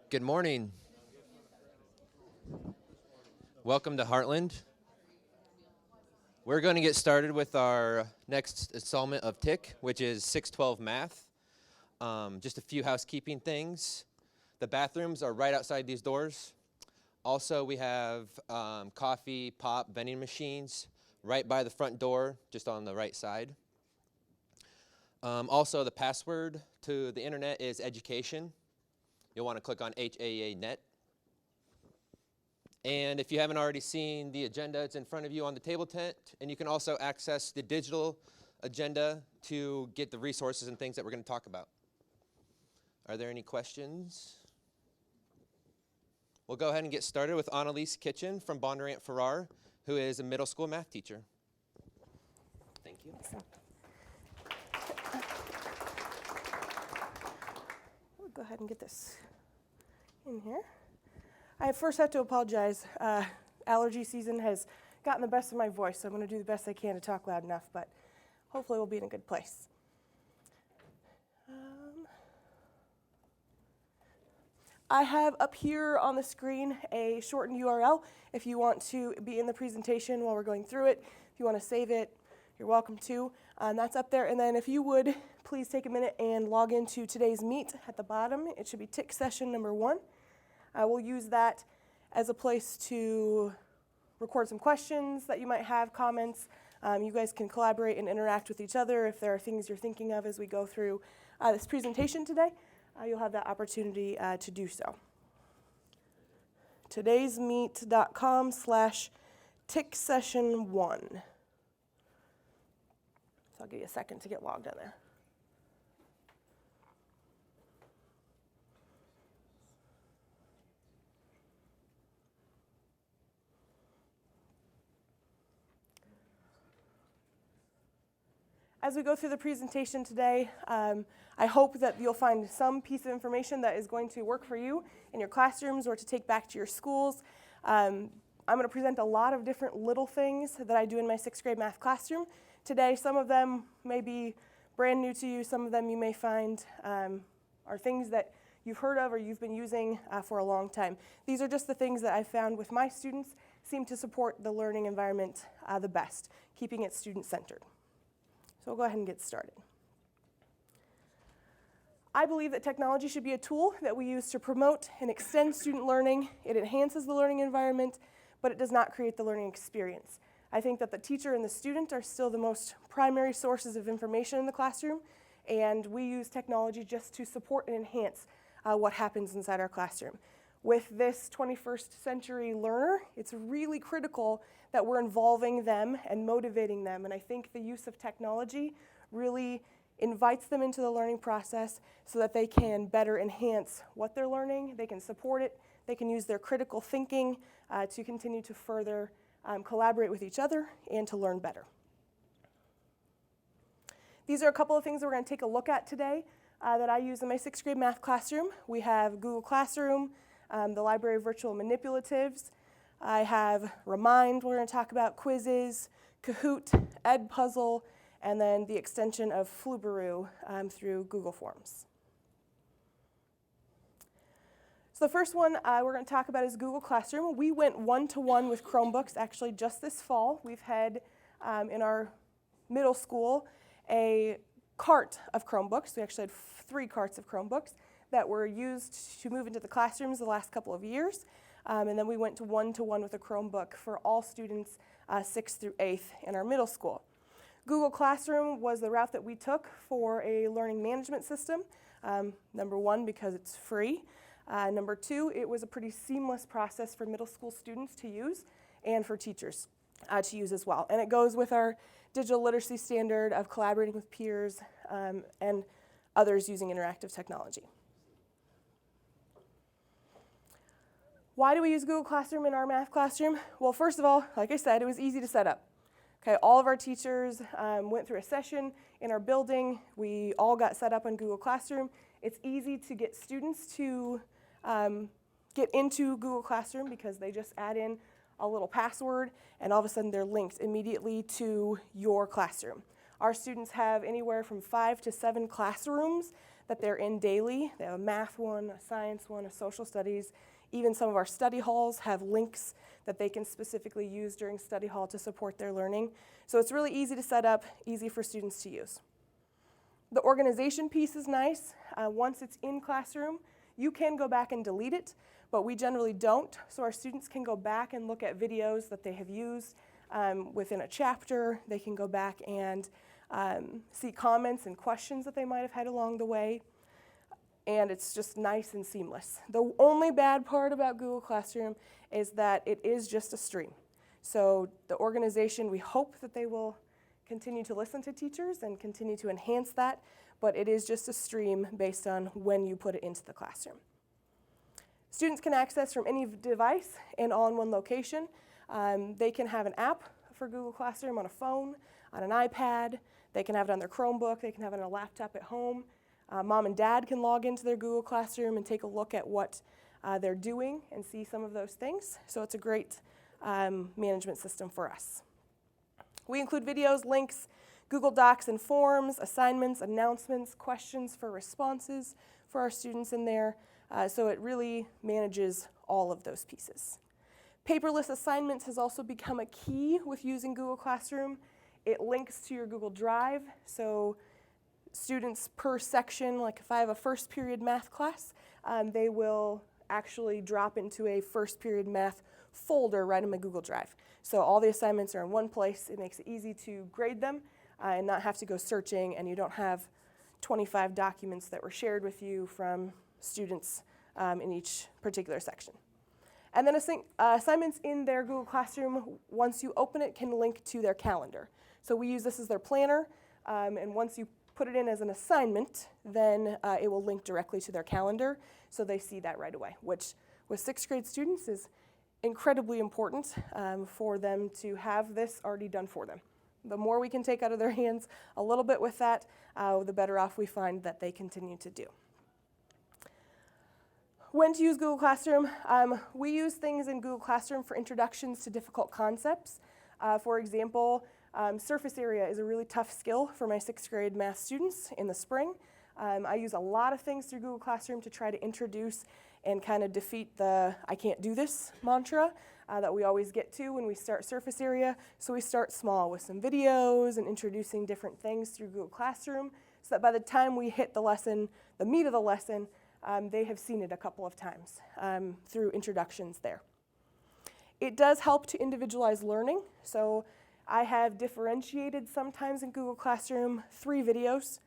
Good morning. Welcome to Heartland. We're going to get started with our next installment of TIC, which is 612 math. Just a few housekeeping things. The bathrooms are right outside these doors. Also, we have coffee, pop, vending machines right by the front door, just on the right side. Also, the password to the internet is education. You'll want to click on HAA.net. And if you haven't already seen the agenda, it's in front of you on the table tent. And you can also access the digital agenda to get the resources and things that we're going to talk about. Are there any questions? We'll go ahead and get started with Annalise Kitchen from Bondurant-Farrar, who is a middle school math teacher. Thank you. Awesome. We'll go ahead and get this in here. I first have to apologize. Allergy season has gotten the best of my voice, so I'm going to do the best I can to talk loud enough, but hopefully we'll be in a good place. I have up here on the screen a shortened URL if you want to be in the presentation while we're going through it. If you want to save it, you're welcome to. That's up there. And then if you would, please take a minute and log into today's meet at the bottom. It should be TIC session number 1. We'll use that as a place to record some questions that you might have, comments. You guys can collaborate and interact with each other if there are things you're thinking of as we go through this presentation today. You'll have that opportunity to do so. todaysmeet.com/TIC session 1. So I'll give you a second to get logged in there. As we go through the presentation today, I hope that you'll find some piece of information that is going to work for you in your classrooms or to take back to your schools. I'm going to present a lot of different little things that I do in my 6th grade math classroom. Today, some of them may be brand new to you. Some of them you may find are things that you've heard of or you've been using for a long time. These are just the things that I've found with my students seem to support the learning environment the best, keeping it student-centered. So we'll go ahead and get started. I believe that technology should be a tool that we use to promote and extend student learning. It enhances the learning environment, but it does not create the learning experience. I think that the teacher and the student are still the most primary sources of information in the classroom, and we use technology just to support and enhance what happens inside our classroom. With this 21st century learner, it's really critical that we're involving them and motivating them. And I think the use of technology really invites them into the learning process so that they can better enhance what they're learning, they can support it, they can use their critical thinking to continue to further collaborate with each other and to learn better. These are a couple of things that we're going to take a look at today that I use in my 6th grade math classroom. We have Google Classroom, the Library of Virtual Manipulatives. I have Remind, we're going to talk about quizzes, Kahoot, EdPuzzle, and then the extension of Flubaroo through Google Forms. So the first one we're going to talk about is Google Classroom. We went one-to-one with Chromebooks actually just this fall. We've had in our middle school a cart of Chromebooks. We actually had 3 carts of Chromebooks that were used to move into the classrooms the last couple of years. And then we went to one-to-one with a Chromebook for all students 6th through 8th in our middle school. Google Classroom was the route that we took for a learning management system. Number 1, because it's free. Number 2, it was a pretty seamless process for middle school students to use and for teachers to use as well. And it goes with our digital literacy standard of collaborating with peers and others using interactive technology. Why do we use Google Classroom in our math classroom? Well, first of all, like I said, it was easy to set up. Okay, all of our teachers went through a session in our building. We all got set up on Google Classroom. It's easy to get students to get into Google Classroom because they just add in a little password and all of a sudden they're linked immediately to your classroom. Our students have anywhere from 5 to 7 classrooms that they're in daily. They have a math one, a science one, a social studies. Even some of our study halls have links that they can specifically use during study hall to support their learning. So it's really easy to set up, easy for students to use. The organization piece is nice. Once it's in classroom, you can go back and delete it, but we generally don't. So our students can go back and look at videos that they have used within a chapter. They can go back and see comments and questions that they might have had along the way. And it's just nice and seamless. The only bad part about Google Classroom is that it is just a stream. So the organization, we hope that they will continue to listen to teachers and continue to enhance that, but it is just a stream based on when you put it into the classroom. Students can access from any device and all in one location. They can have an app for Google Classroom on a phone, on an iPad. They can have it on their Chromebook. They can have it on a laptop at home. Mom and dad can log into their Google Classroom and take a look at what they're doing and see some of those things. So it's a great management system for us. We include videos, links, Google Docs and forms, assignments, announcements, questions for responses for our students in there. So it really manages all of those pieces. Paperless assignments has also become a key with using Google Classroom. It links to your Google Drive, so students per section, like if I have a first period math class, they will actually drop into a first period math folder right in my Google Drive. So all the assignments are in one place. It makes it easy to grade them and not have to go searching, and you don't have 25 documents that were shared with you from students in each particular section. And then assignments in their Google Classroom, once you open it, can link to their calendar. So we use this as their planner, and once you put it in as an assignment, then it will link directly to their calendar, so they see that right away, which with 6th grade students is incredibly important for them to have this already done for them. The more we can take out of their hands a little bit with that, the better off we find that they continue to do. When to use Google Classroom? We use things in Google Classroom for introductions to difficult concepts. For example, surface area is a really tough skill for my 6th grade math students in the spring. I use a lot of things through Google Classroom to try to introduce and kind of defeat the "I can't do this" mantra that we always get to when we start surface area. So we start small with some videos and introducing different things through Google Classroom so that by the time we hit the lesson, the meat of the lesson, they have seen it a couple of times through introductions there. It does help to individualize learning. So I have differentiated sometimes in Google Classroom 3 videos.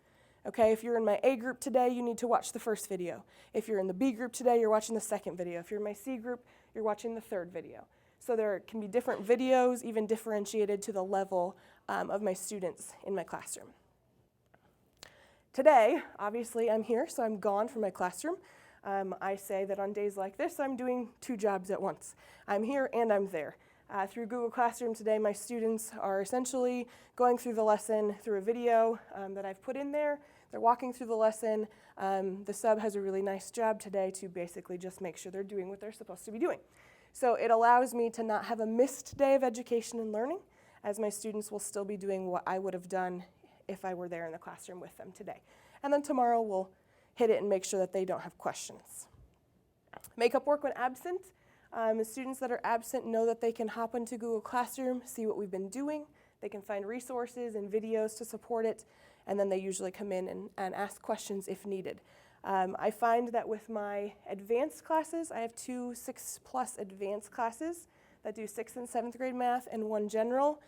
Okay, if you're in my A group today, you need to watch the first video. If you're in the B group today, you're watching the second video. If you're in my C group, you're watching the third video. So there can be different videos, even differentiated to the level of my students in my classroom. Today, obviously, I'm here, so I'm gone from my classroom. I say that on days like this, I'm doing 2 jobs at once. I'm here and I'm there. Through Google Classroom today, my students are essentially going through the lesson through a video that I've put in there. They're walking through the lesson. The sub has a really nice job today to basically just make sure they're doing what they're supposed to be doing. So it allows me to not have a missed day of education and learning, as my students will still be doing what I would have done if I were there in the classroom with them today. And then tomorrow we'll hit it and make sure that they don't have questions. Makeup work when absent. The students that are absent know that they can hop into Google Classroom, see what we've been doing. They can find resources and videos to support it, and then they usually come in and ask questions if needed. I find that with my advanced classes, I have 2 6+ advanced classes that do 6th and 7th grade math and 1 general.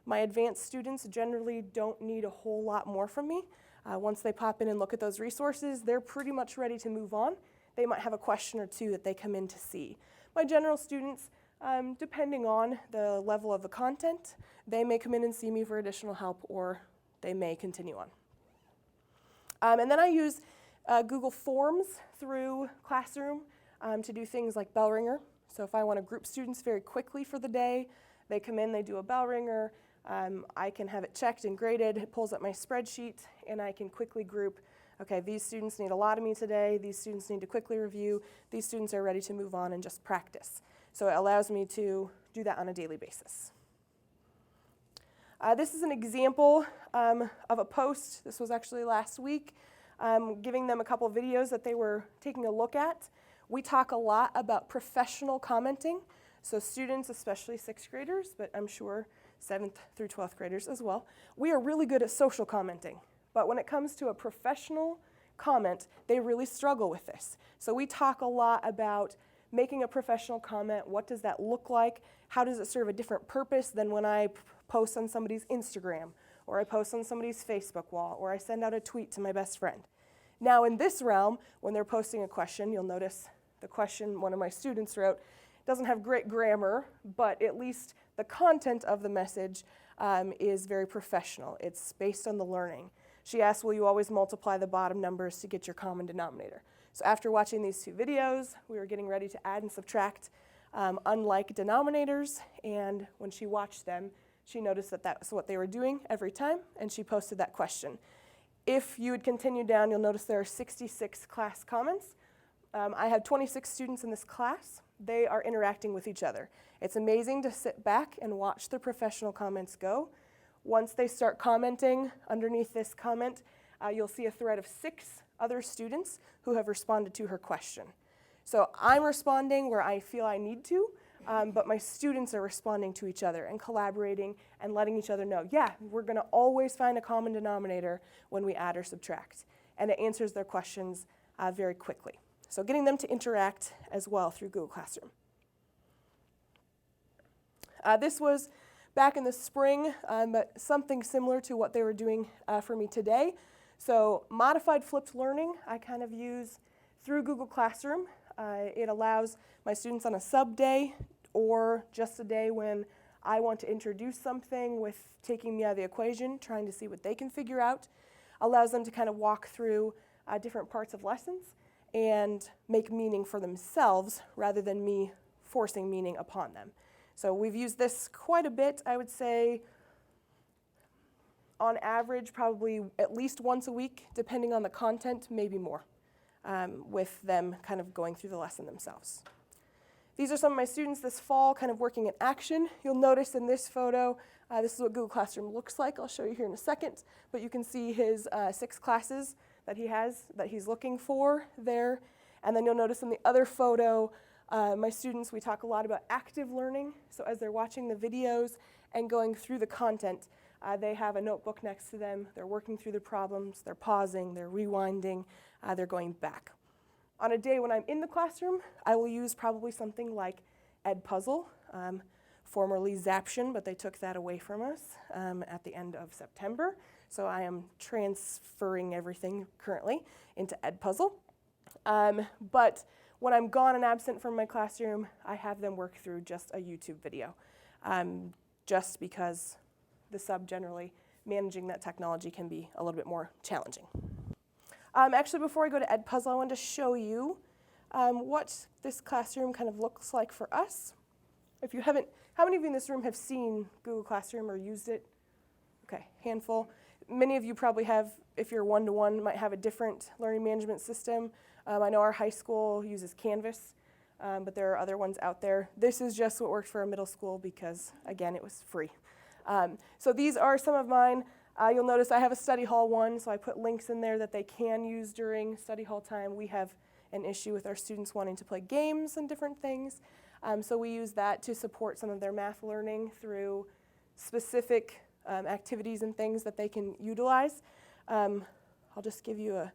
My advanced students generally don't need a whole lot more from me. Once they pop in and look at those resources, they're pretty much ready to move on. They might have a question or 2 that they come in to see. My general students, depending on the level of the content, they may come in and see me for additional help, or they may continue on. And then I use Google Forms through Classroom to do things like bell ringer. So if I want to group students very quickly for the day, they come in, they do a bell ringer. I can have it checked and graded. It pulls up my spreadsheet, and I can quickly group, okay, these students need a lot of me today. These students need to quickly review. These students are ready to move on and just practice. So it allows me to do that on a daily basis. This is an example of a post. This was actually last week, giving them a couple videos that they were taking a look at. We talk a lot about professional commenting. So students, especially 6th graders, but I'm sure 7th through 12th graders as well, we are really good at social commenting. But when it comes to a professional comment, they really struggle with this. So we talk a lot about making a professional comment. What does that look like? How does it serve a different purpose than when I post on somebody's Instagram, or I post on somebody's Facebook wall, or I send out a tweet to my best friend? Now in this realm, when they're posting a question, you'll notice the question one of my students wrote doesn't have great grammar, but at least the content of the message is very professional. It's based on the learning. She asked, will you always multiply the bottom numbers to get your common denominator? So after watching these 2 videos, we were getting ready to add and subtract unlike denominators, and when she watched them, she noticed that that's what they were doing every time, and she posted that question. If you would continue down, you'll notice there are 66 class comments. I have 26 students in this class. They are interacting with each other. It's amazing to sit back and watch the professional comments go. Once they start commenting underneath this comment, you'll see a thread of 6 other students who have responded to her question. So I'm responding where I feel I need to, but my students are responding to each other and collaborating and letting each other know, yeah, we're going to always find a common denominator when we add or subtract. And it answers their questions very quickly. So getting them to interact as well through Google Classroom. This was back in the spring, but something similar to what they were doing for me today. So modified flipped learning, I kind of use through Google Classroom. It allows my students on a sub day or just a day when I want to introduce something with taking me out of the equation, trying to see what they can figure out. Allows them to kind of walk through different parts of lessons and make meaning for themselves rather than me forcing meaning upon them. So we've used this quite a bit, I would say, on average, probably at least once a week, depending on the content, maybe more, with them kind of going through the lesson themselves. These are some of my students this fall kind of working in action. You'll notice in this photo, this is what Google Classroom looks like. I'll show you here in a second, but you can see his 6 classes that he has, that he's looking for there. And then you'll notice in the other photo, my students, we talk a lot about active learning. So as they're watching the videos and going through the content, they have a notebook next to them. They're working through the problems. They're pausing. They're rewinding. They're going back. On a day when I'm in the classroom, I will use probably something like EdPuzzle, formerly Zaption, but they took that away from us at the end of September. So I am transferring everything currently into EdPuzzle. But when I'm gone and absent from my classroom, I have them work through just a YouTube video, just because the sub generally managing that technology can be a little bit more challenging. Actually, before I go to EdPuzzle, I wanted to show you what this classroom kind of looks like for us. If you haven't, how many of you in this room have seen Google Classroom or used it? Okay, handful. Many of you probably have, if you're one-to-one, might have a different learning management system. I know our high school uses Canvas, but there are other ones out there. This is just what worked for our middle school because, again, it was free. So these are some of mine. You'll notice I have a study hall one, so I put links in there that they can use during study hall time. We have an issue with our students wanting to play games and different things, so we use that to support some of their math learning through specific activities and things that they can utilize. I'll just give you a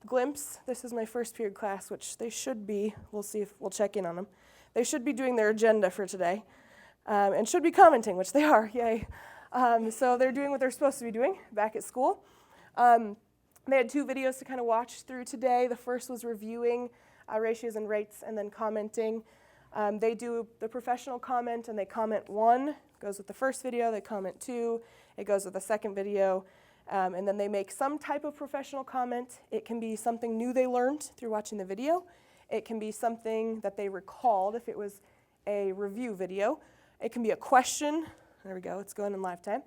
glimpse. This is my first period class, which they should be. We'll see if we'll check in on them. They should be doing their agenda for today and should be commenting, which they are, yay. So they're doing what they're supposed to be doing back at school. They had 2 videos to kind of watch through today. The first was reviewing ratios and rates and then commenting. They do the professional comment and they comment 1, goes with the first video, they comment 2, it goes with the second video, and then they make some type of professional comment. It can be something new they learned through watching the video. It can be something that they recalled if it was a review video. It can be a question. There we go, it's going in live time.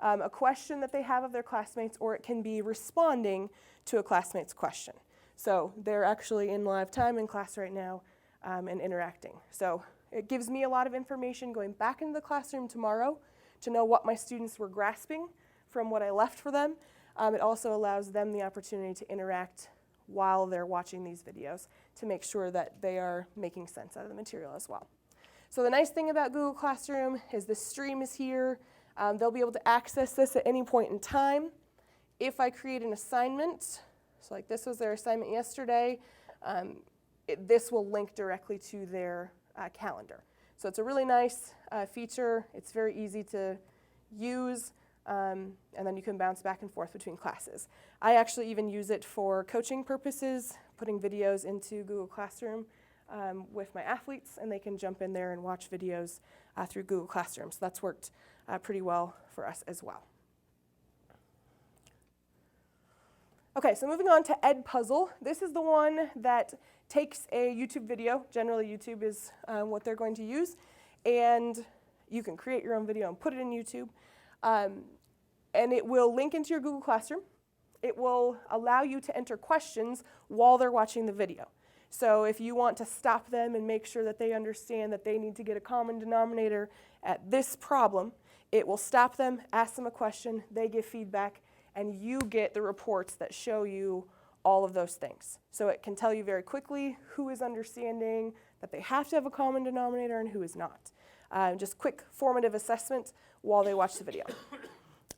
A question that they have of their classmates, or it can be responding to a classmate's question. So they're actually in live time in class right now and interacting. So it gives me a lot of information going back into the classroom tomorrow to know what my students were grasping from what I left for them. It also allows them the opportunity to interact while they're watching these videos to make sure that they are making sense out of the material as well. So the nice thing about Google Classroom is the stream is here. They'll be able to access this at any point in time. If I create an assignment, so like this was their assignment yesterday, this will link directly to their calendar. So it's a really nice feature. It's very easy to use, and then you can bounce back and forth between classes. I actually even use it for coaching purposes, putting videos into Google Classroom with my athletes, and they can jump in there and watch videos through Google Classroom. So that's worked pretty well for us as well. Okay, so moving on to EdPuzzle. This is the one that takes a YouTube video. Generally, YouTube is what they're going to use. And you can create your own video and put it in YouTube. And it will link into your Google Classroom. It will allow you to enter questions while they're watching the video. So if you want to stop them and make sure that they understand that they need to get a common denominator at this problem, it will stop them, ask them a question, they give feedback, and you get the reports that show you all of those things. So it can tell you very quickly who is understanding that they have to have a common denominator and who is not. Just quick formative assessment while they watch the video.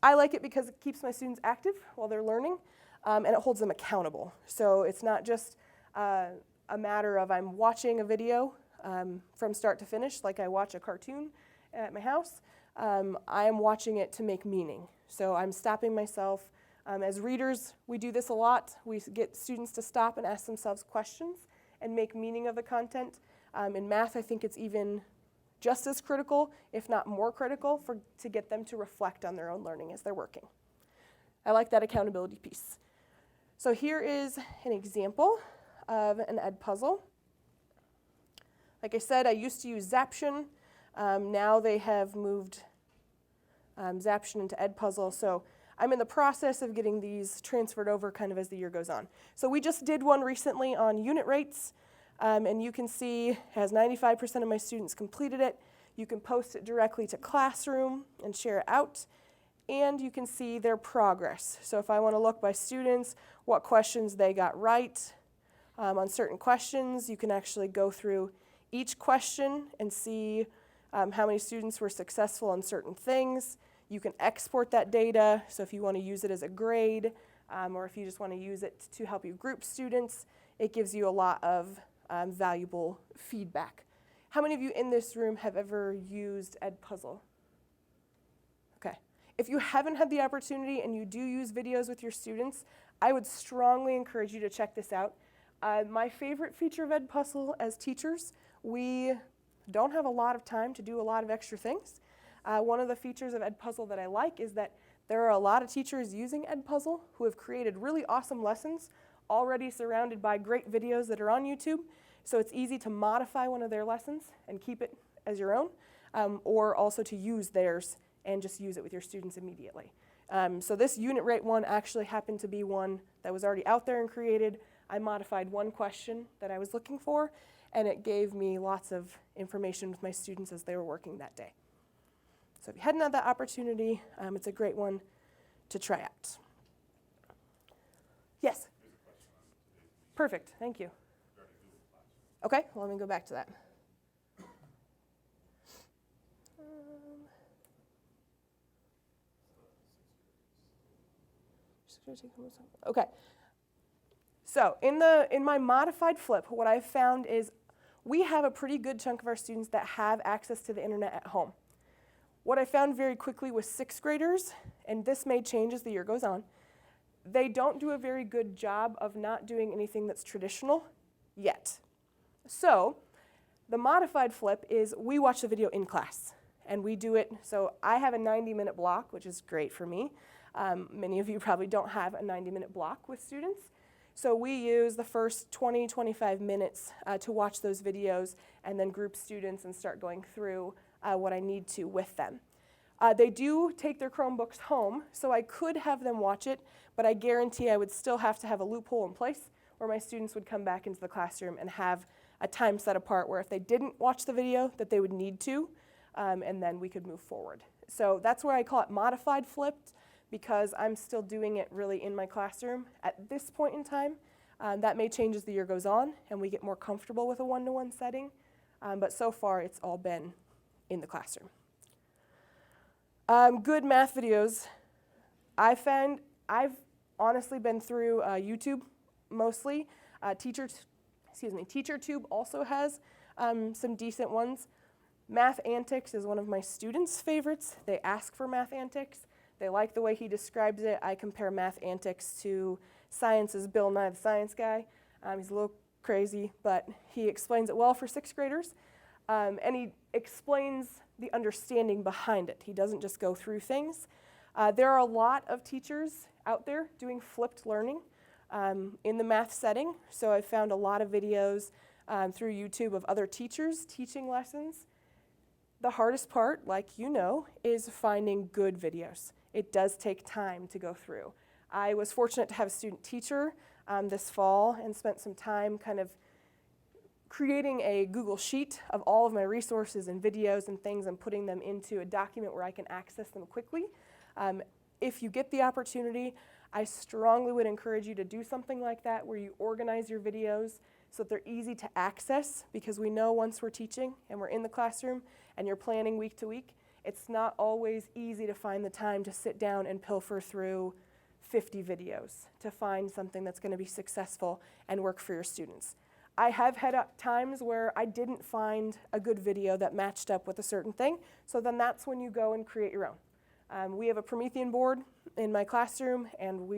I like it because it keeps my students active while they're learning, and it holds them accountable. So it's not just a matter of I'm watching a video from start to finish, like I watch a cartoon at my house. I am watching it to make meaning. So I'm stopping myself. As readers, we do this a lot. We get students to stop and ask themselves questions and make meaning of the content. In math, I think it's even just as critical, if not more critical, to get them to reflect on their own learning as they're working. I like that accountability piece. So here is an example of an EdPuzzle. Like I said, I used to use Zaption. Now they have moved Zaption into EdPuzzle. So I'm in the process of getting these transferred over kind of as the year goes on. So we just did one recently on unit rates. And you can see it has 95% of my students completed it. You can post it directly to Classroom and share it out. And you can see their progress. So if I want to look by students, what questions they got right on certain questions, you can actually go through each question and see how many students were successful on certain things. You can export that data, so if you want to use it as a grade, or if you just want to use it to help you group students, it gives you a lot of valuable feedback. How many of you in this room have ever used EdPuzzle? Okay. If you haven't had the opportunity and you do use videos with your students, I would strongly encourage you to check this out. My favorite feature of EdPuzzle as teachers, we don't have a lot of time to do a lot of extra things. One of the features of EdPuzzle that I like is that there are a lot of teachers using EdPuzzle who have created really awesome lessons already surrounded by great videos that are on YouTube. So it's easy to modify one of their lessons and keep it as your own, or also to use theirs and just use it with your students immediately. So this unit rate one actually happened to be one that was already out there and created. I modified one question that I was looking for, and it gave me lots of information with my students as they were working that day. So if you hadn't had that opportunity, it's a great one to try out. Yes? Perfect, thank you. Okay, well, let me go back to that. Okay, so in my modified flip, what I've found is we have a pretty good chunk of our students that have access to the internet at home. What I found very quickly was sixth graders, and this may change as the year goes on, they don't do a very good job of not doing anything that's traditional yet. So the modified flip is we watch the video in class, and we do it, so I have a 90-minute block, which is great for me. Many of you probably don't have a 90-minute block with students. So we use the first 20, 25 minutes to watch those videos and then group students and start going through what I need to with them. They do take their Chromebooks home, so I could have them watch it, but I guarantee I would still have to have a loophole in place where my students would come back into the classroom and have a time set apart where if they didn't watch the video that they would need to, and then we could move forward So that's where I call it modified flipped, because I'm still doing it really in my classroom at this point in time. That may change as the year goes on and we get more comfortable with a one-to-one setting, but so far it's all been in the classroom. Good math videos. I've honestly been through YouTube mostly. TeacherTube also has some decent ones. Math Antics is one of my students' favorites. They ask for Math Antics. They like the way he describes it. I compare Math Antics to Science's Bill Nye the Science Guy. He's a little crazy, but he explains it well for sixth graders. And he explains the understanding behind it. He doesn't just go through things. There are a lot of teachers out there doing flipped learning in the math setting. So I've found a lot of videos through YouTube of other teachers teaching lessons. The hardest part, like you know, is finding good videos. It does take time to go through. I was fortunate to have a student teacher this fall and spent some time kind of creating a Google Sheet of all of my resources and videos and things and putting them into a document where I can access them quickly. If you get the opportunity, I strongly would encourage you to do something like that where you organize your videos so that they're easy to access, because we know once we're teaching and we're in the classroom and you're planning week to week, it's not always easy to find the time to sit down and pilfer through 50 videos to find something that's going to be successful and work for your students. I have had times where I didn't find a good video that matched up with a certain thing, so then that's when you go and create your own. We have a Promethean board in my classroom, and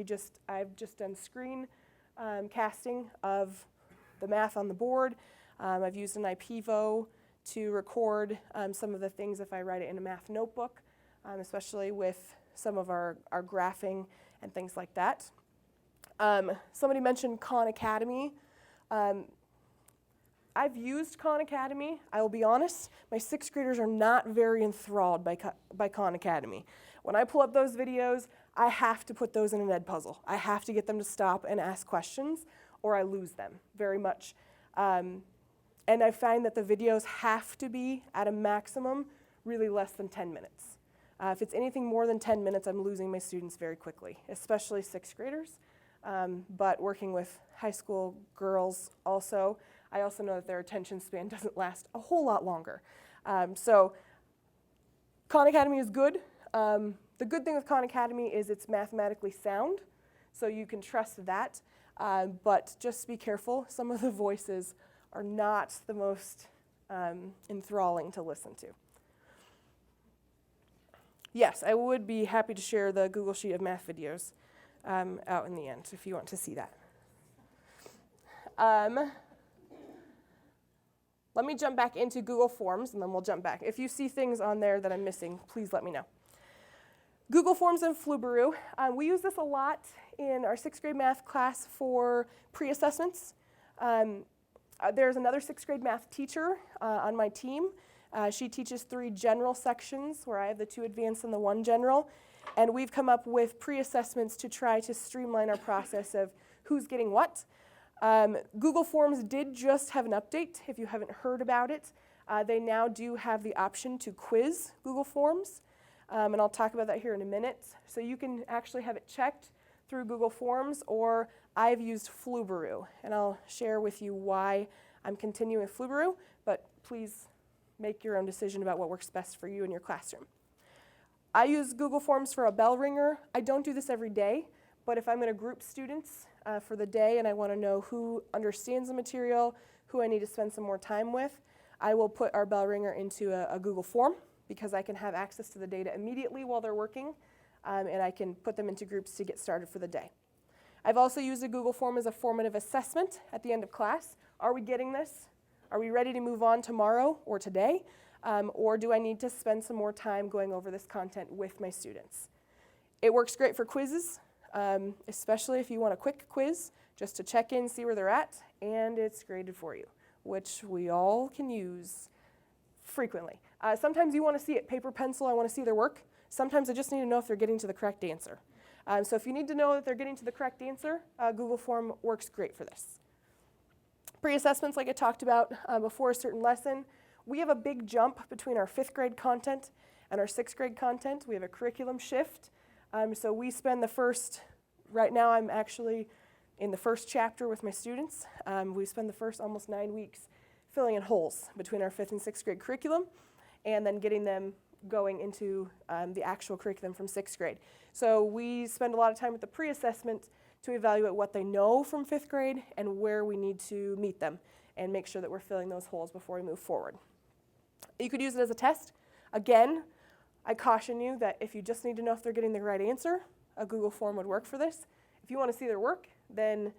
I've just done screen casting of the math on the board. I've used an IPvo to record some of the things if I write it in a math notebook, especially with some of our graphing and things like that. Somebody mentioned Khan Academy. I've used Khan Academy. I will be honest, my sixth graders are not very enthralled by Khan Academy. When I pull up those videos, I have to put those in an EdPuzzle. I have to get them to stop and ask questions, or I lose them very much. And I find that the videos have to be, at a maximum, really less than 10 minutes. If it's anything more than 10 minutes, I'm losing my students very quickly, especially sixth graders. But working with high school girls also, I also know that their attention span doesn't last a whole lot longer. So Khan Academy is good. The good thing with Khan Academy is it's mathematically sound, so you can trust that. But just be careful. Some of the voices are not the most enthralling to listen to. Yes, I would be happy to share the Google Sheet of math videos out in the end if you want to see that. Let me jump back into Google Forms, and then we'll jump back. If you see things on there that I'm missing, please let me know. Google Forms and Flubaroo. We use this a lot in our sixth grade math class for pre-assessments. There's another sixth grade math teacher on my team. She teaches 3 general sections, where I have the 2 advanced and the 1 general. And we've come up with pre-assessments to try to streamline our process of who's getting what. Google Forms did just have an update, if you haven't heard about it. They now do have the option to quiz Google Forms, and I'll talk about that here in a minute. So you can actually have it checked through Google Forms, or I've used Flubaroo, and I'll share with you why I'm continuing with Flubaroo, but please make your own decision about what works best for you in your classroom. I use Google Forms for a bell ringer. I don't do this every day, but if I'm going to group students for the day and I want to know who understands the material, who I need to spend some more time with, I will put our bell ringer into a Google form, because I can have access to the data immediately while they're working, and I can put them into groups to get started for the day. I've also used a Google form as a formative assessment at the end of class. Are we getting this? Are we ready to move on tomorrow or today? Or do I need to spend some more time going over this content with my students? It works great for quizzes, especially if you want a quick quiz, just to check in, see where they're at, and it's graded for you, which we all can use frequently. Sometimes you want to see it paper, pencil, I want to see their work. Sometimes I just need to know if they're getting to the correct answer. So if you need to know that they're getting to the correct answer, Google Form works great for this. Pre-assessments, like I talked about before a certain lesson, we have a big jump between our 5th grade content and our 6th grade content. We have a curriculum shift. So we spend right now I'm actually in the first chapter with my students. We spend the first almost 9 weeks filling in holes between our 5th and 6th grade curriculum and then getting them going into the actual curriculum from 6th grade. So we spend a lot of time with the pre-assessment to evaluate what they know from 5th grade and where we need to meet them and make sure that we're filling those holes before we move forward. You could use it as a test. Again, I caution you that if you just need to know if they're getting the right answer, a Google form would work for this. If you want to see their work, then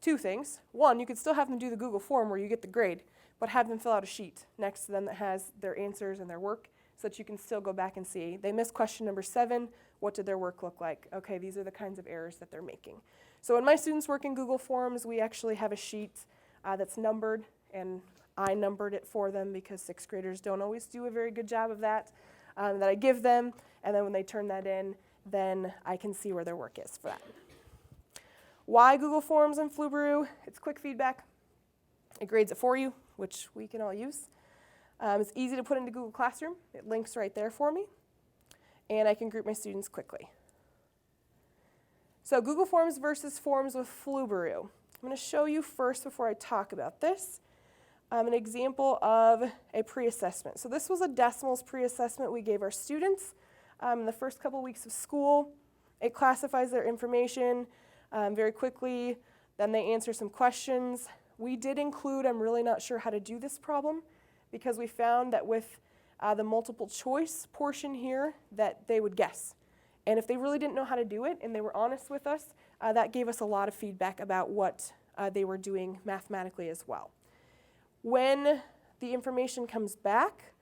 2 things. 1, you could still have them do the Google form where you get the grade, but have them fill out a sheet next to them that has their answers and their work so that you can still go back and see. They missed question number 7. What did their work look like? Okay, these are the kinds of errors that they're making. So when my students work in Google Forms, we actually have a sheet that's numbered, and I numbered it for them because 6th graders don't always do a very good job of that, that I give them, and then when they turn that in, then I can see where their work is for that. Why Google Forms and Flubaroo? It's quick feedback. It grades it for you, which we can all use. It's easy to put into Google Classroom. It links right there for me. And I can group my students quickly. So Google Forms versus Forms with Flubaroo. I'm going to show you first, before I talk about this, an example of a pre-assessment. So this was a decimals pre-assessment we gave our students in the first couple weeks of school. It classifies their information very quickly. Then they answer some questions. We did include, I'm really not sure how to do this problem, because we found that with the multiple choice portion here that they would guess. And if they really didn't know how to do it and they were honest with us, that gave us a lot of feedback about what they were doing mathematically as well. When the information comes back,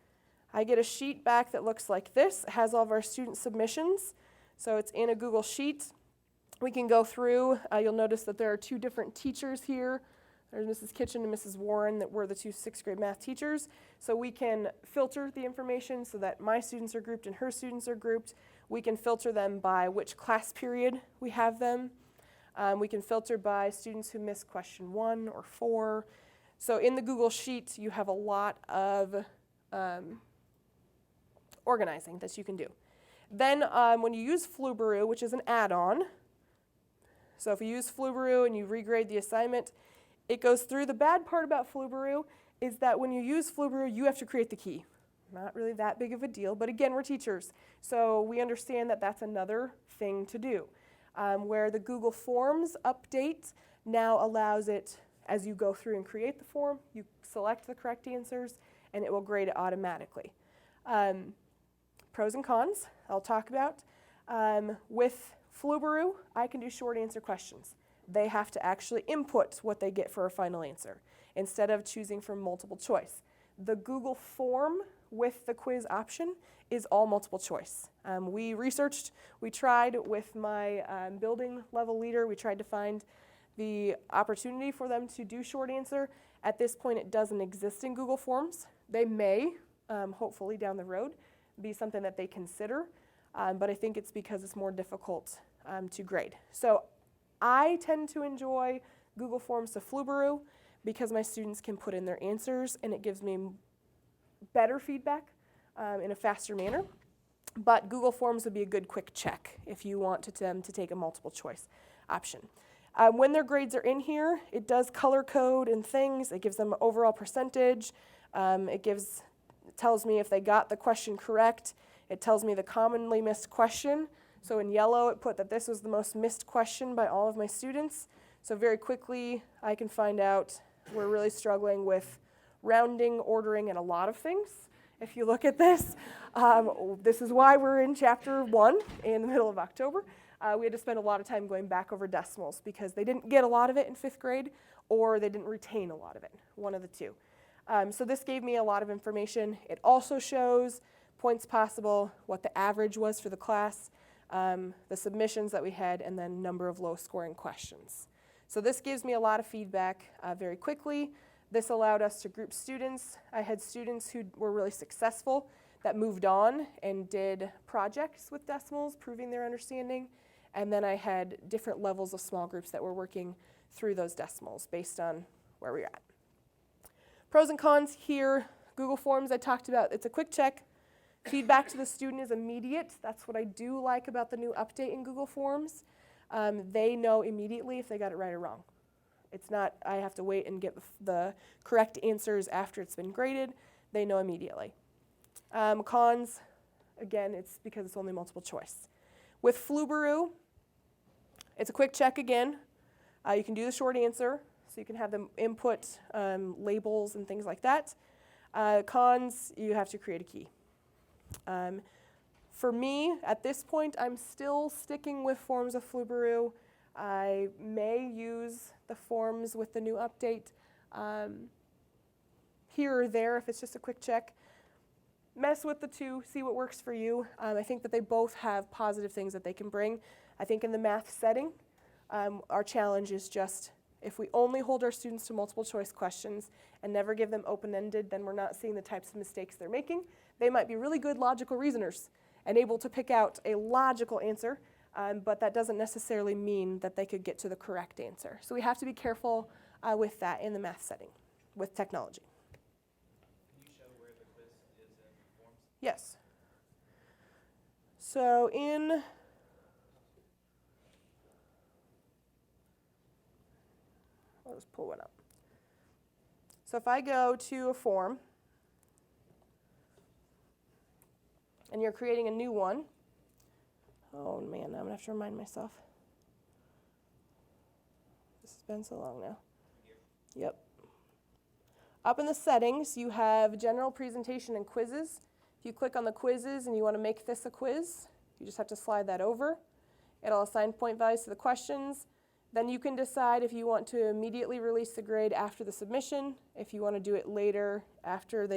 I get a sheet back that looks like this. It has all of our student submissions. So it's in a Google Sheet. We can go through. You'll notice that there are 2 different teachers here. There's Mrs. Kitchen and Mrs. Warren that were the 2 6th grade math teachers. So we can filter the information so that my students are grouped and her students are grouped. We can filter them by which class period we have them. We can filter by students who missed question 1 or 4. So in the Google Sheet, you have a lot of organizing that you can do. Then when you use Flubaroo, which is an add-on, so if you use Flubaroo and you regrade the assignment, it goes through. The bad part about Flubaroo is that when you use Flubaroo, you have to create the key. Not really that big of a deal, but again, we're teachers, so we understand that that's another thing to do. Where the Google Forms update now allows it, as you go through and create the form, you select the correct answers, and it will grade it automatically. Pros and cons, I'll talk about. With Flubaroo, I can do short answer questions. They have to actually input what they get for a final answer instead of choosing from multiple choice. The Google form with the quiz option is all multiple choice. We researched, we tried with my building level leader, we tried to find the opportunity for them to do short answer. At this point, it doesn't exist in Google Forms. They may, hopefully down the road, be something that they consider, but I think it's because it's more difficult to grade. So I tend to enjoy Google Forms to Flubaroo because my students can put in their answers and it gives me better feedback in a faster manner. But Google Forms would be a good quick check if you want them to take a multiple choice option. When their grades are in here, it does color code and things. It gives them an overall percentage. It tells me if they got the question correct. It tells me the commonly missed question. So in yellow, it put that this was the most missed question by all of my students. So very quickly, I can find out we're really struggling with rounding, ordering, and a lot of things. If you look at this, this is why we're in chapter 1 in the middle of October. We had to spend a lot of time going back over decimals because they didn't get a lot of it in 5th grade or they didn't retain a lot of it, one of the two. So this gave me a lot of information. It also shows points possible, what the average was for the class, the submissions that we had, and then number of low-scoring questions. So this gives me a lot of feedback very quickly. This allowed us to group students. I had students who were really successful that moved on and did projects with decimals, proving their understanding. And then I had different levels of small groups that were working through those decimals based on where we're at. Pros and cons here, Google Forms I talked about, it's a quick check. Feedback to the student is immediate. That's what I do like about the new update in Google Forms. They know immediately if they got it right or wrong. It's not, I have to wait and get the correct answers after it's been graded. They know immediately. Cons, again, it's because it's only multiple choice. With Flubaroo, it's a quick check again. You can do the short answer, so you can have them input labels and things like that. Cons, you have to create a key. For me, at this point, I'm still sticking with forms of Flubaroo. I may use the forms with the new update here or there if it's just a quick check. Mess with the two, see what works for you. I think that they both have positive things that they can bring. I think in the math setting, our challenge is just if we only hold our students to multiple choice questions and never give them open-ended, then we're not seeing the types of mistakes they're making. They might be really good logical reasoners and able to pick out a logical answer, but that doesn't necessarily mean that they could get to the correct answer. So we have to be careful with that in the math setting, with technology. Can you show where the quiz is in forms? Yes. So I'll just pull one up. So if I go to a form, and you're creating a new one, oh man, I'm gonna have to remind myself. This has been so long now. Yep. Up in the settings, you have general presentation and quizzes. If you click on the quizzes and you want to make this a quiz, you just have to slide that over. It'll assign point values to the questions. Then you can decide if you want to immediately release the grade after the submission, if you want to do it later after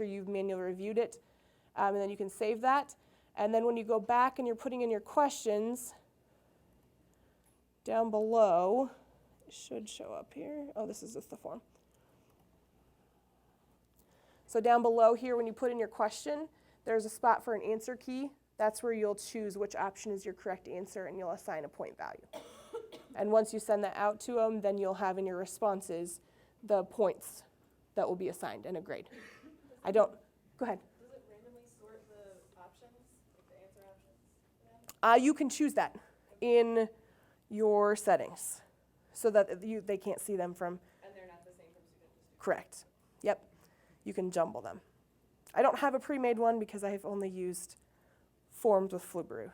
you've manually reviewed it. And then you can save that. And then when you go back and you're putting in your questions, down below, it should show up here. Oh, this is just the form. So down below here, when you put in your question, there's a spot for an answer key. That's where you'll choose which option is your correct answer, and you'll assign a point value. And once you send that out to them, then you'll have in your responses the points that will be assigned and a grade. Go ahead. Does it randomly sort the options, like the answer options? You can choose that in your settings so that they can't see them from. And they're not the same from student to student? Correct. Yep. You can jumble them. I don't have a pre-made one because I have only used forms with Flubaroo.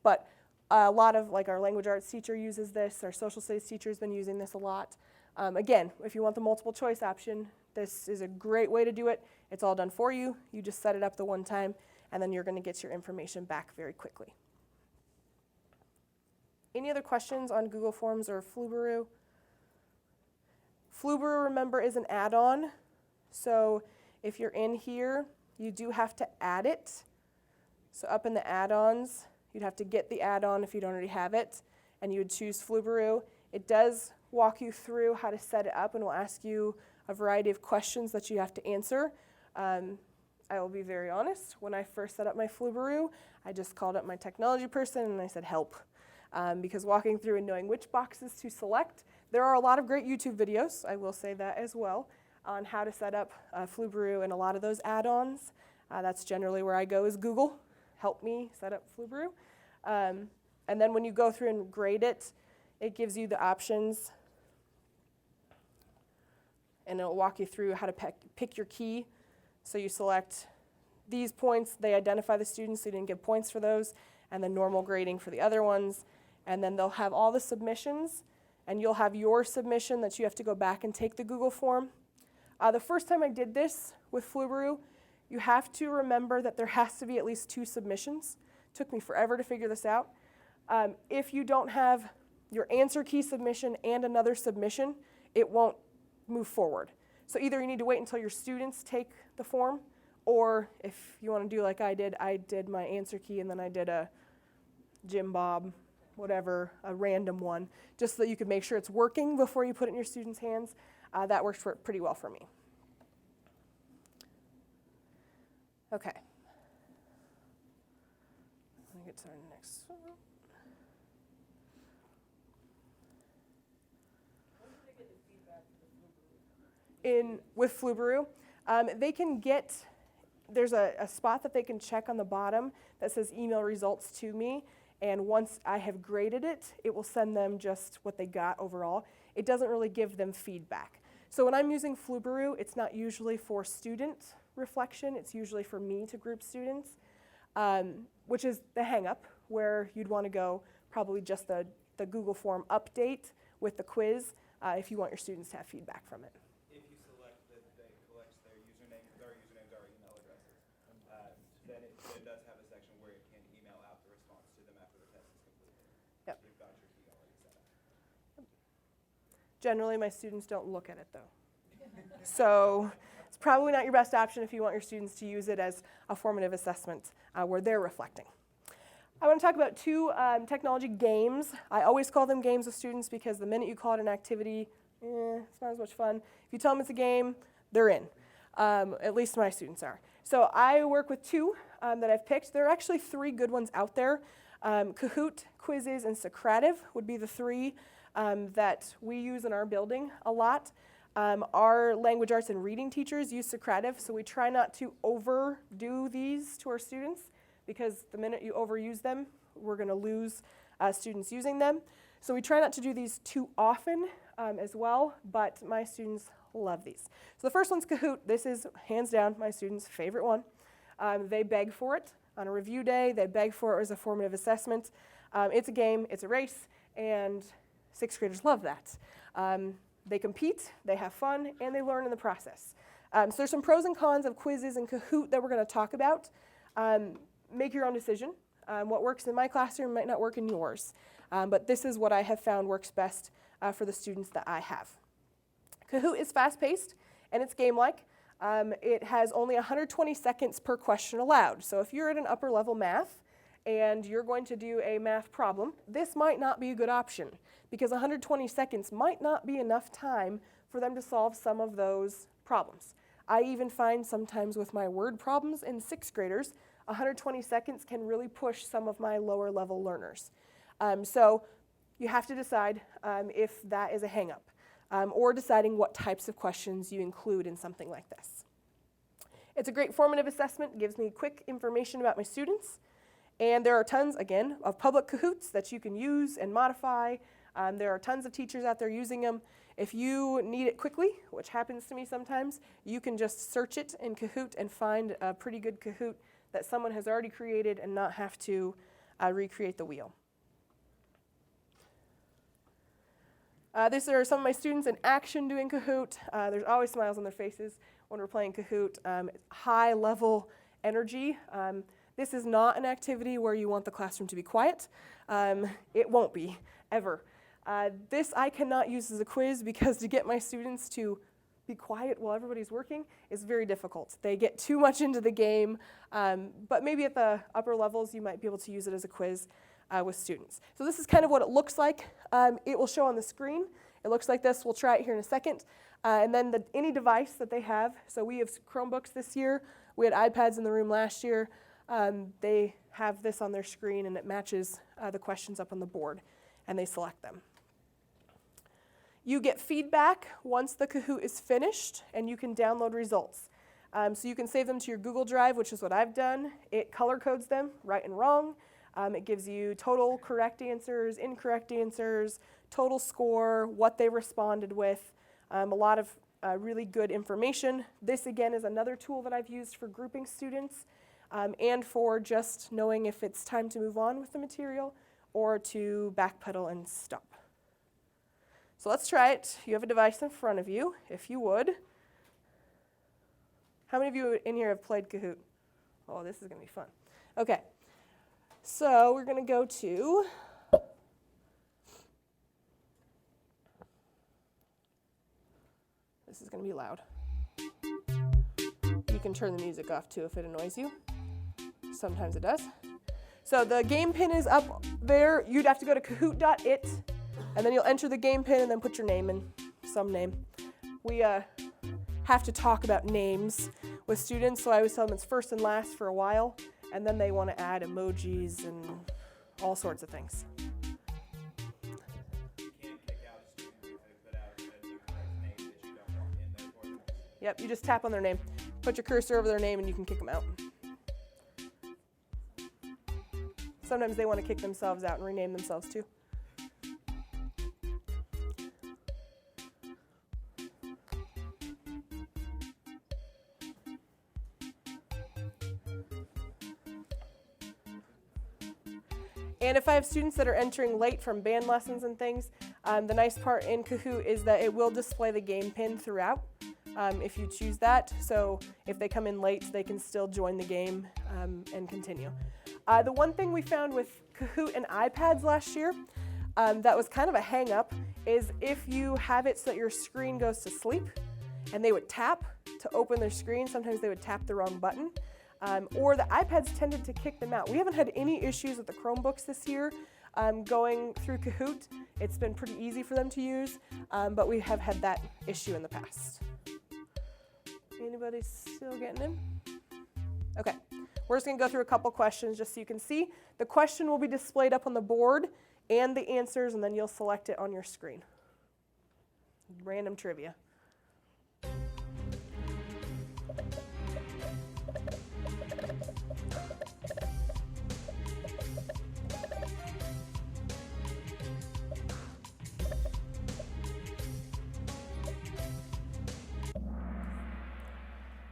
But a lot of, like, our language arts teacher uses this. Our social studies teacher has been using this a lot. Again, if you want the multiple choice option, this is a great way to do it. It's all done for you. You just set it up the one time, and then you're going to get your information back very quickly. Any other questions on Google Forms or Flubaroo? Flubaroo, remember, is an add-on. So if you're in here, you do have to add it. So up in the add-ons, you'd have to get the add-on if you don't already have it, and you would choose Flubaroo. It does walk you through how to set it up and will ask you a variety of questions that you have to answer. I will be very honest, when I first set up my Flubaroo, I just called up my technology person and I said, help. Because walking through and knowing which boxes to select, there are a lot of great YouTube videos, I will say that as well, on how to set up Flubaroo and a lot of those add-ons. That's generally where I go is Google. Help me set up Flubaroo. And then when you go through and grade it, it gives you the options, and it'll walk you through how to pick your key. So you select these points, they identify the students, so you didn't get points for those, and then normal grading for the other ones. And then they'll have all the submissions, and you'll have your submission that you have to go back and take the Google form. The first time I did this with Flubaroo, you have to remember that there has to be at least 2 submissions. It took me forever to figure this out. If you don't have your answer key submission and another submission, it won't move forward. So either you need to wait until your students take the form, or if you want to do like I did my answer key and then I did a Jim Bob, whatever, a random one, just so that you can make sure it's working before you put it in your students' hands. That works pretty well for me. Okay. Let me get to our next one. With Flubaroo, they can get there's a spot that they can check on the bottom that says email results to me. And once I have graded it, it will send them just what they got overall. It doesn't really give them feedback. So when I'm using Flubaroo, it's not usually for student reflection. It's usually for me to group students, which is the hang-up, where you'd want to go probably just the Google form update with the quiz if you want your students to have feedback from it. If you select that it collects their usernames, our email addresses, then it does have a section where it can email out the response to them after the test is completed. Yep. You've got your key already set up. Generally, my students don't look at it, though. So it's probably not your best option if you want your students to use it as a formative assessment where they're reflecting. I want to talk about two technology games. I always call them games with students because the minute you call it an activity, it's not as much fun. If you tell them it's a game, they're in. At least my students are. So I work with two that I've picked. There are actually three good ones out there. Kahoot, Quizzes, and Socrative would be the three that we use in our building a lot. Our language arts and reading teachers use Socrative, so we try not to overdo these to our students, because the minute you overuse them, we're going to lose students using them. So we try not to do these too often as well, but my students love these. So the first one's Kahoot. This is hands down my students' favorite one. They beg for it on a review day. They beg for it as a formative assessment. It's a game, it's a race, and sixth graders love that. They compete, they have fun, and they learn in the process. So there's some pros and cons of quizzes and Kahoot that we're going to talk about. Make your own decision. What works in my classroom might not work in yours, but this is what I have found works best for the students that I have. Kahoot is fast-paced, and it's game-like. It has only 120 seconds per question allowed. So if you're at an upper-level math and you're going to do a math problem, this might not be a good option, because 120 seconds might not be enough time for them to solve some of those problems. I even find sometimes with my word problems in sixth graders, 120 seconds can really push some of my lower level learners. So you have to decide if that is a hang-up, or deciding what types of questions you include in something like this. It's a great formative assessment, gives me quick information about my students, and there are tons, again, of public Kahoots that you can use and modify. There are tons of teachers out there using them. If you need it quickly, which happens to me sometimes, you can just search it in Kahoot and find a pretty good Kahoot that someone has already created and not have to recreate the wheel. These are some of my students in action doing Kahoot. There's always smiles on their faces when we're playing Kahoot. High level energy. This is not an activity where you want the classroom to be quiet. It won't be, ever. This I cannot use as a quiz, because to get my students to be quiet while everybody's working is very difficult. They get too much into the game, but maybe at the upper levels you might be able to use it as a quiz with students. So this is kind of what it looks like. It will show on the screen. It looks like this. We'll try it here in a second. And then any device that they have. So we have Chromebooks this year. We had iPads in the room last year. They have this on their screen, and it matches the questions up on the board, and they select them. You get feedback once the Kahoot is finished, and you can download results. So you can save them to your Google Drive, which is what I've done. It color codes them, right and wrong. It gives you total correct answers, incorrect answers, total score, what they responded with, a lot of really good information. This, again, is another tool that I've used for grouping students and for just knowing if it's time to move on with the material or to backpedal and stop. So let's try it. You have a device in front of you, if you would. How many of you in here have played Kahoot? Oh, this is going to be fun. Okay. So we're going to go to this is going to be loud. You can turn the music off too if it annoys you. Sometimes it does. So the game pin is up there. You'd have to go to kahoot.it, and then you'll enter the game pin and then put your name in, some name. We have to talk about names with students, so I always tell them it's first and last for a while, and then they want to add emojis and all sorts of things. You can't kick out a student if they put out the correct name that you don't want in there for them. Yep, you just tap on their name. Put your cursor over their name and you can kick them out. Sometimes they want to kick themselves out and rename themselves too. And if I have students that are entering late from band lessons and things, the nice part in Kahoot is that it will display the game pin throughout if you choose that. So if they come in late, they can still join the game and continue. The one thing we found with Kahoot and iPads last year that was kind of a hang up is if you have it so that your screen goes to sleep and they would tap to open their screen, sometimes they would tap the wrong button. Or the iPads tended to kick them out. We haven't had any issues with the Chromebooks this year going through Kahoot. It's been pretty easy for them to use, but we have had that issue in the past. Anybody still getting in? Okay, we're just gonna go through a couple questions just so you can see. The question will be displayed up on the board and the answers, and then you'll select it on your screen. Random trivia.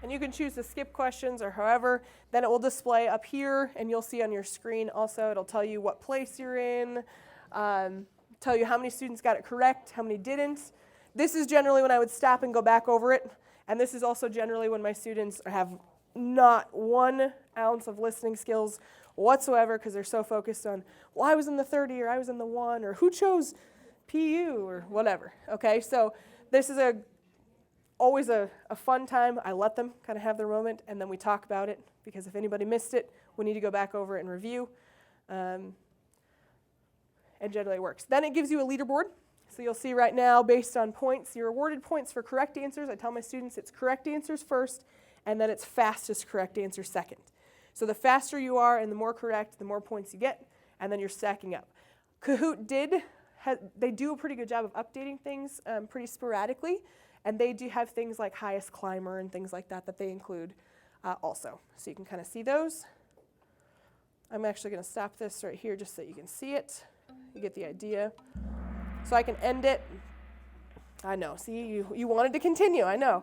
And you can choose to skip questions or however, then it will display up here and you'll see on your screen also, it'll tell you what place you're in, tell you how many students got it correct, how many didn't. This is generally when I would stop and go back over it, and this is also generally when my students have not 1 ounce of listening skills whatsoever because they're so focused on, well, I was in the 30 or I was in the 1 or who chose PU or whatever, okay? So this is always a fun time. I let them kind of have their moment, and then we talk about it, because if anybody missed it, we need to go back over it and review, and generally it works. Then it gives you a leaderboard. So you'll see right now, based on points, you're awarded points for correct answers. I tell my students it's correct answers first, and then it's fastest correct answer second. So the faster you are and the more correct, the more points you get, and then you're stacking up. Kahoot they do a pretty good job of updating things pretty sporadically. And they do have things like highest climber and things like that that they include also. So you can kind of see those. I'm actually going to stop this right here just so you can see it. You get the idea. So I can end it. I know, see, you wanted to continue, I know.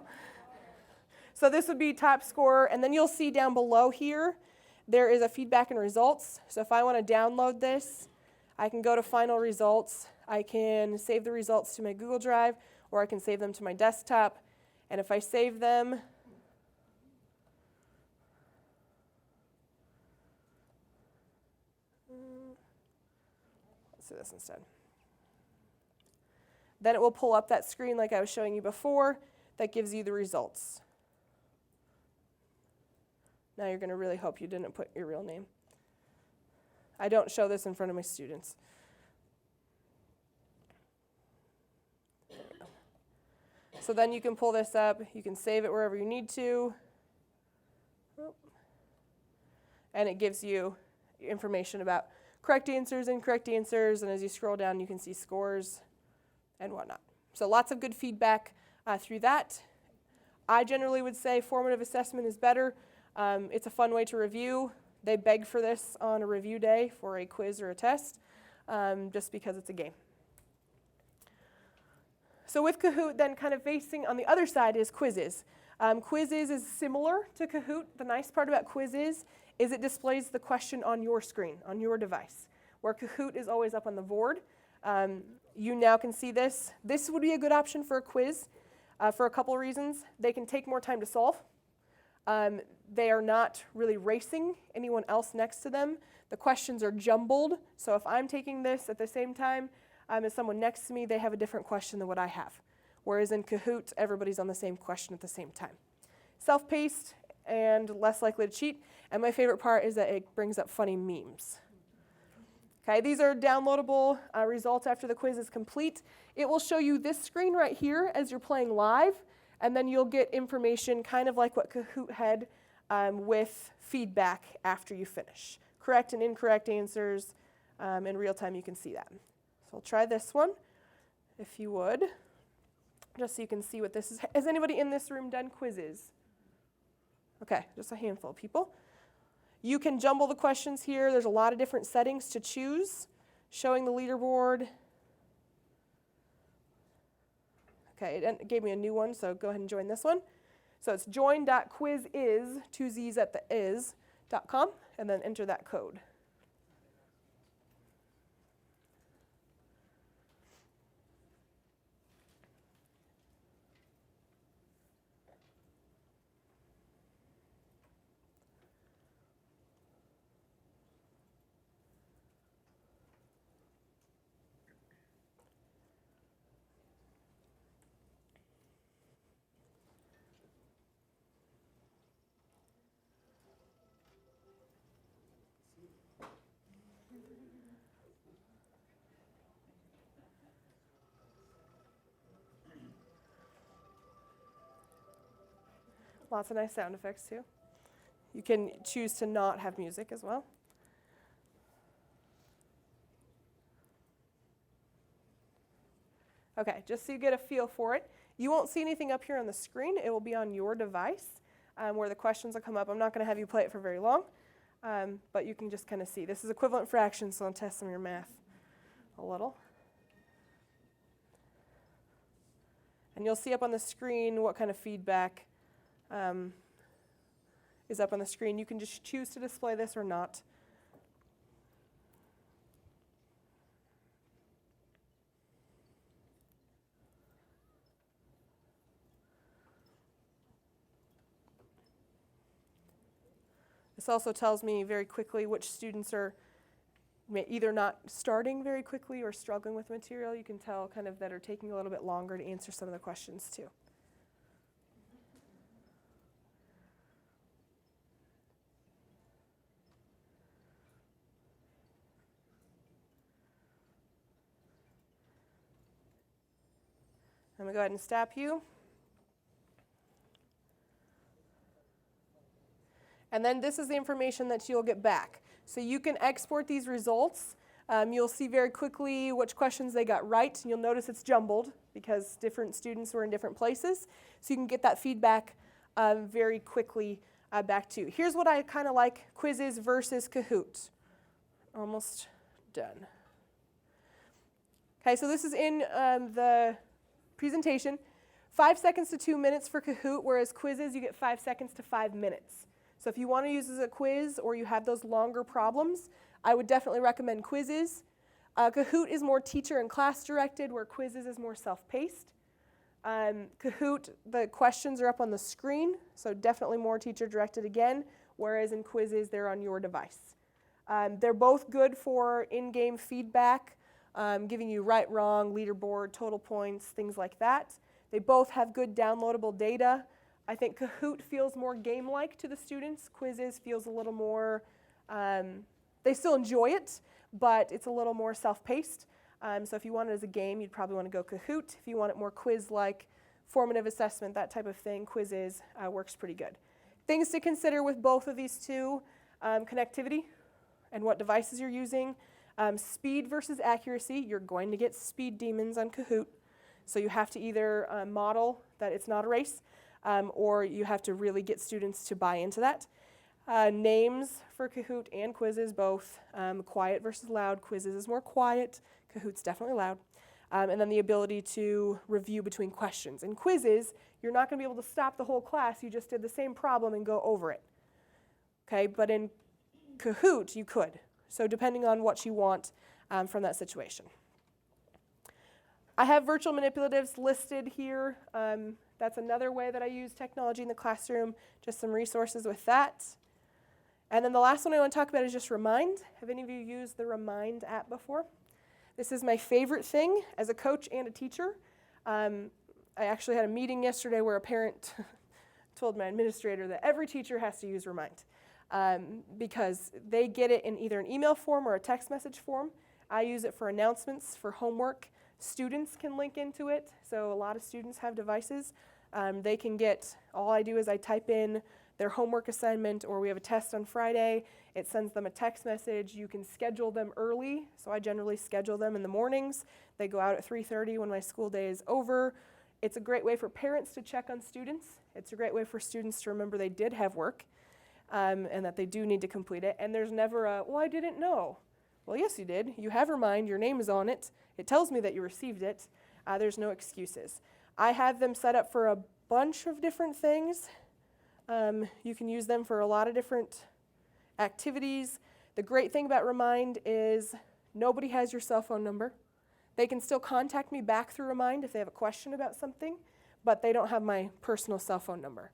So this would be top scorer, and then you'll see down below here, there is a feedback and results. So if I want to download this, I can go to final results. I can save the results to my Google Drive, or I can save them to my desktop. And if I save them, let's do this instead. Then it will pull up that screen like I was showing you before that gives you the results. Now you're going to really hope you didn't put your real name. I don't show this in front of my students. So then you can pull this up, you can save it wherever you need to, and it gives you information about correct answers, incorrect answers, and as you scroll down you can see scores and whatnot. So lots of good feedback through that. I generally would say formative assessment is better. It's a fun way to review. They beg for this on a review day for a quiz or a test, just because it's a game. So with Kahoot, then kind of facing on the other side is quizzes. Quizzes is similar to Kahoot. The nice part about quizzes is it displays the question on your screen, on your device, where Kahoot is always up on the board. You now can see this. This would be a good option for a quiz for a couple of reasons. They can take more time to solve. They are not really racing anyone else next to them. The questions are jumbled, so if I'm taking this at the same time as someone next to me, they have a different question than what I have. Whereas in Kahoot, everybody's on the same question at the same time. Self-paced and less likely to cheat, and my favorite part is that it brings up funny memes. Okay, these are downloadable results after the quiz is complete. It will show you this screen right here as you're playing live, and then you'll get information kind of like what Kahoot had with feedback after you finish. Correct and incorrect answers. In real time you can see that. So I'll try this one, if you would. just so you can see what this is. Has anybody in this room done quizzes? Okay, just a handful of people. You can jumble the questions here. There's a lot of different settings to choose. Showing the leaderboard. Okay, it gave me a new one, so go ahead and join this one. So it's join.quiziz, 2 Z's at the is.com, and then enter that code. Lots of nice sound effects too. You can choose to not have music as well. Okay, just so you get a feel for it. You won't see anything up here on the screen. It will be on your device where the questions will come up. I'm not going to have you play it for very long, but you can just kind of see. This is equivalent fractions, so I'll test some of your math a little. And you'll see up on the screen what kind of feedback is up on the screen. You can just choose to display this or not. This also tells me very quickly which students are either not starting very quickly or struggling with material. You can tell kind of that are taking a little bit longer to answer some of the questions too. I'm going to go ahead and stop you. And then this is the information that you'll get back. So you can export these results. You'll see very quickly which questions they got right. And you'll notice it's jumbled because different students were in different places. So you can get that feedback very quickly back to you. Here's what I kind of like, quizzes versus Kahoot. Almost done. Okay, so this is in the presentation. 5 seconds to 2 minutes for Kahoot, whereas quizzes you get 5 seconds to 5 minutes. So if you want to use this as a quiz or you have those longer problems, I would definitely recommend quizzes. Kahoot is more teacher and class directed, where quizzes is more self-paced. Kahoot, the questions are up on the screen, so definitely more teacher directed again, whereas in quizzes they're on your device. They're both good for in-game feedback, giving you right, wrong, leaderboard, total points, things like that. They both have good downloadable data. I think Kahoot feels more game-like to the students. Quizzes feels a little more, they still enjoy it, but it's a little more self-paced. So if you want it as a game, you'd probably want to go Kahoot. If you want it more quiz-like, formative assessment, that type of thing, quizzes works pretty good. Things to consider with both of these two, connectivity and what devices you're using. Speed versus accuracy, you're going to get speed demons on Kahoot. So you have to either model that it's not a race, or you have to really get students to buy into that. Names for Kahoot and quizzes, both quiet versus loud. Quizzes is more quiet, Kahoot's definitely loud. And then the ability to review between questions. In quizzes, you're not going to be able to stop the whole class. You just did the same problem and go over it. Okay, but in Kahoot, you could. So depending on what you want from that situation. I have virtual manipulatives listed here. That's another way that I use technology in the classroom, just some resources with that. And then the last one I want to talk about is just Remind. Have any of you used the Remind app before? This is my favorite thing as a coach and a teacher. I actually had a meeting yesterday where a parent told my administrator that every teacher has to use Remind because they get it in either an email form or a text message form. I use it for announcements, for homework. Students can link into it, so a lot of students have devices. They can get, all I do is I type in their homework assignment, or we have a test on Friday. It sends them a text message. You can schedule them early, so I generally schedule them in the mornings. They go out at 3:30 when my school day is over, It's a great way for parents to check on students. It's a great way for students to remember they did have work and that they do need to complete it. And there's never a, well, I didn't know. Well, yes, you did. You have Remind. Your name is on it. It tells me that you received it. There's no excuses. I have them set up for a bunch of different things. You can use them for a lot of different activities. The great thing about Remind is nobody has your cell phone number. They can still contact me back through Remind if they have a question about something, but they don't have my personal cell phone number.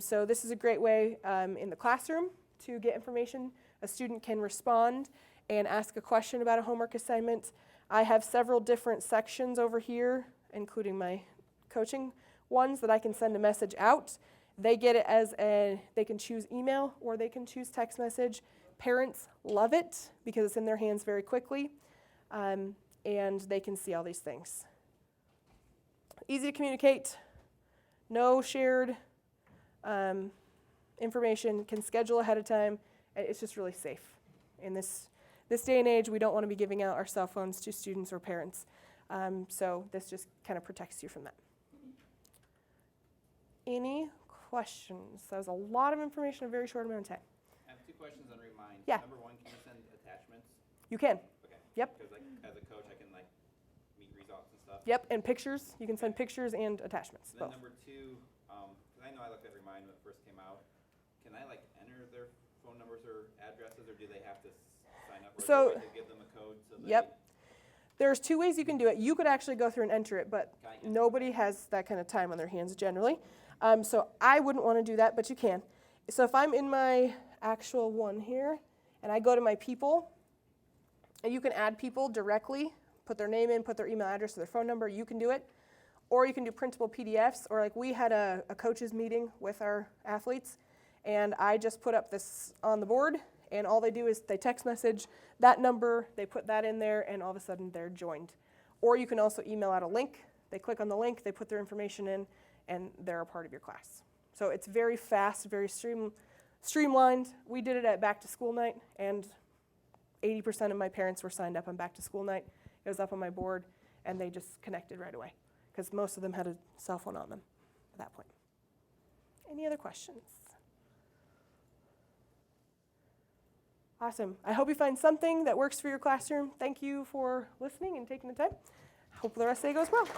So this is a great way in the classroom to get information. A student can respond and ask a question about a homework assignment. I have several different sections over here, including my coaching ones, that I can send a message out. They get it as they can choose email or they can choose text message. Parents love it because it's in their hands very quickly, and they can see all these things. Easy to communicate, no shared information, can schedule ahead of time. It's just really safe. In this day and age, we don't want to be giving out our cell phones to students or parents, so this just kind of protects you from that. Any questions? That was a lot of information in a very short amount of time. I have 2 questions on Remind. Yeah. Number 1, can you send attachments? You can. Okay. Yep. Because like as a coach, I can like meet results and stuff. Yep, and pictures. You can send pictures and attachments. And then Both. number 2, because I know I looked at Remind when it first came out. Can I like enter their phone numbers or addresses, or do they have to sign up? Or So- is there a way to give them a code so that Yep. There's 2 ways you can do it. You could actually go through and enter it, but Can I enter nobody has that kind of time on their hands generally. So I wouldn't want to do that, but you can. So if I'm in my actual one here, and I go to my people, and you can add people directly, put their name in, put their email address or their phone number, you can do it. Or you can do printable PDFs, or like we had a coaches meeting with our athletes, and I just put up this on the board, and all they do is they text message that number, they put that in there, and all of a sudden they're joined. Or you can also email out a link. They click on the link, they put their information in, and they're a part of your class. So it's very fast, very streamlined. We did it at back to school night, and 80% of my parents were signed up on back to school night. It was up on my board, and they just connected right away because most of them had a cell phone on them at that point. Any other questions? Awesome. I hope you find something that works for your classroom. Thank you for listening and taking the time. Hope the rest of the day goes well.